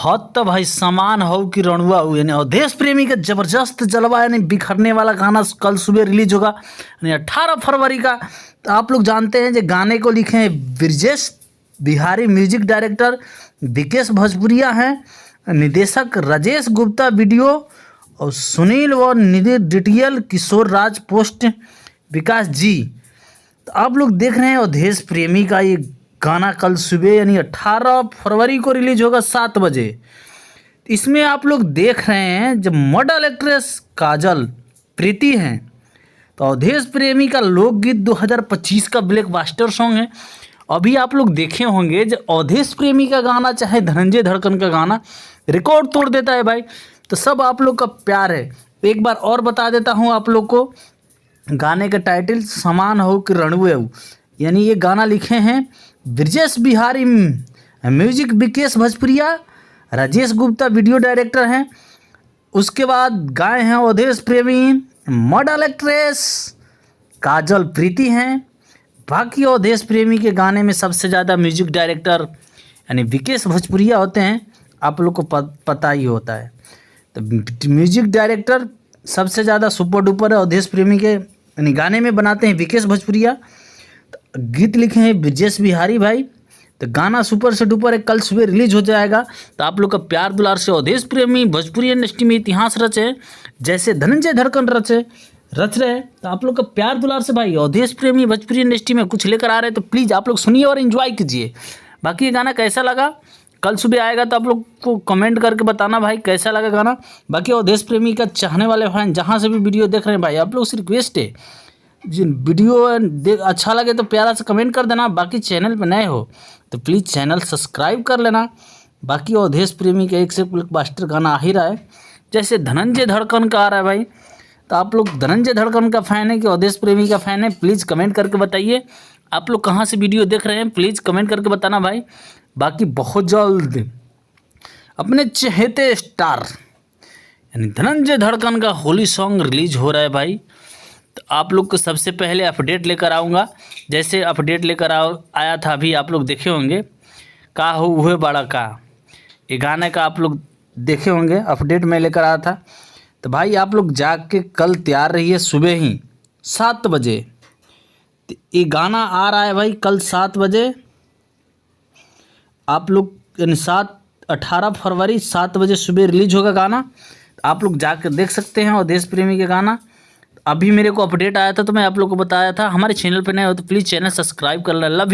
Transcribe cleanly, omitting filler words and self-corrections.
हद तो भाई समान हो कि रणुआ हो, यानी अवधेश प्रेमी का जबरदस्त जलवा यानी बिखरने वाला गाना कल सुबह रिलीज होगा यानी 18 फरवरी का। तो आप लोग जानते हैं जो गाने को लिखे हैं ब्रिजेश बिहारी, म्यूजिक डायरेक्टर विकेश भोजपुरिया हैं, निर्देशक राजेश गुप्ता वीडियो, और सुनील व निधि डिटियल, किशोर राज पोस्ट, विकास जी। तो आप लोग देख रहे हैं अवधेश प्रेमी का ये गाना कल सुबह यानी 18 फरवरी को रिलीज होगा 7 बजे। इसमें आप लोग देख रहे हैं जब मॉडल एक्ट्रेस काजल प्रीति हैं, तो अवधेश प्रेमी का लोकगीत 2025 का ब्लॉकबस्टर सॉन्ग है। अभी आप लोग देखे होंगे जब अवधेश प्रेमी का गाना चाहे धनंजय धड़कन का गाना रिकॉर्ड तोड़ देता है भाई, तो सब आप लोग का प्यार है। एक बार और बता देता हूँ आप लोग को, गाने का टाइटल समान हो कि रणुए हो, यानी ये गाना लिखे हैं ब्रिजेश बिहारी, म्यूजिक विकेश भोजपुरिया, राजेश गुप्ता वीडियो डायरेक्टर हैं। उसके बाद गाए हैं अवधेश प्रेमी, मॉडल एक्ट्रेस काजल प्रीति हैं। बाकी अवधेश प्रेमी के गाने में सबसे ज़्यादा म्यूजिक डायरेक्टर यानी विकेश भोजपुरिया होते हैं, आप लोग को पता ही होता है। तो म्यूजिक डायरेक्टर सबसे ज़्यादा सुपर डुपर है अवधेश प्रेमी के, यानी गाने में बनाते हैं विकेश भोजपुरिया, तो गीत लिखे हैं ब्रिजेश बिहारी भाई। तो गाना सुपर से डुपर है, कल सुबह रिलीज हो जाएगा। तो आप लोग का प्यार दुलार से अवधेश प्रेमी भोजपुरी इंडस्ट्री में इतिहास रचे जैसे धनंजय धड़कन रच रहे। तो आप लोग का प्यार दुलार से भाई अवधेश प्रेमी भोजपुरी इंडस्ट्री में कुछ लेकर आ रहे हैं, तो प्लीज़ आप लोग सुनिए और एंजॉय कीजिए। बाकी ये गाना कैसा लगा कल सुबह आएगा तो आप लोग को कमेंट करके बताना भाई कैसा लगा गाना। बाकी अवधेश प्रेमी का चाहने वाले फैन जहाँ से भी वीडियो देख रहे हैं भाई, आप लोग से रिक्वेस्ट है जिन वीडियो अच्छा लगे तो प्यारा से कमेंट कर देना। बाकी चैनल पे नए हो तो प्लीज़ चैनल सब्सक्राइब कर लेना। बाकी अवधेश प्रेमी का एक से ब्लॉकबस्टर गाना आ ही रहा है, जैसे धनंजय धड़कन का आ रहा है भाई। तो आप लोग धनंजय धड़कन का फ़ैन है कि अवधेश प्रेमी का फ़ैन है, प्लीज़ कमेंट करके बताइए। आप लोग कहाँ से वीडियो देख रहे हैं प्लीज़ कमेंट करके बताना भाई। बाकी बहुत जल्द अपने चहेते स्टार यानी धनंजय धड़कन का होली सॉन्ग रिलीज हो रहा है भाई। तो आप लोग को सबसे पहले अपडेट लेकर आऊँगा, जैसे अपडेट लेकर आया था अभी आप लोग देखे होंगे का हो हुए बड़ा का, ये गाने का आप लोग देखे होंगे अपडेट मैं लेकर आया था। तो भाई आप लोग जाके कल तैयार रहिए सुबह ही 7 बजे। तो ये गाना आ रहा है भाई कल 7 बजे, आप लोग यानी 18 फरवरी 7 बजे सुबह रिलीज होगा गाना। आप लोग जाकर देख सकते हैं अवधेश प्रेमी के गाना। अभी मेरे को अपडेट आया था तो मैं आप लोग को बताया था। हमारे चैनल पर नए हो तो प्लीज़ चैनल सब्सक्राइब कर लें। Love you.